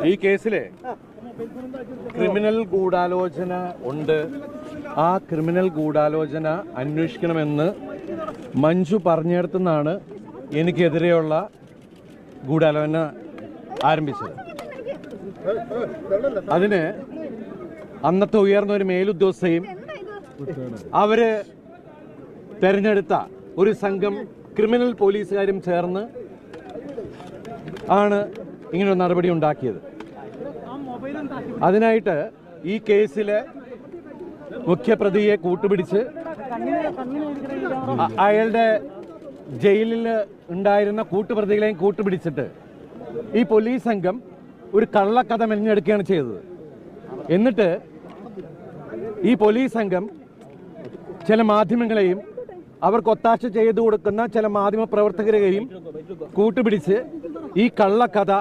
ഈ കേസിലെ ക്രിമിനൽ ഗൂഢാലോചന ഉണ്ട്. ആ ക്രിമിനൽ ഗൂഢാലോചന അന്വേഷിക്കണമെന്ന് മഞ്ജു പറഞ്ഞിടത്തുനിന്നാണ് എനിക്കെതിരെയുള്ള ഗൂഢാലോചന ആരംഭിച്ചത്. അതിന് അന്നത്തെ ഉയർന്ന ഒരു മേലുദ്യോഗസ്ഥയും അവര് തെരഞ്ഞെടുത്ത ഒരു സംഘം ക്രിമിനൽ പോലീസുകാരും ചേർന്ന് ആണ് ഇങ്ങനൊരു നടപടി ഉണ്ടാക്കിയത്. അതിനായിട്ട് ഈ കേസിലെ മുഖ്യപ്രതിയെ കൂട്ടുപിടിച്ച് അയാളുടെ ജയിലിൽ ഉണ്ടായിരുന്ന കൂട്ടുപ്രതികളെയും കൂട്ടുപിടിച്ചിട്ട് ഈ പോലീസ് സംഘം ഒരു കള്ളക്കഥ മെനഞ്ഞെടുക്കുകയാണ് ചെയ്തത്. എന്നിട്ട് ഈ പോലീസ് സംഘം ചില മാധ്യമങ്ങളെയും അവർക്ക് ഒത്താശ ചെയ്തു കൊടുക്കുന്ന ചില മാധ്യമ പ്രവർത്തകരെയും കൂട്ടുപിടിച്ച് ഈ കള്ളക്കഥ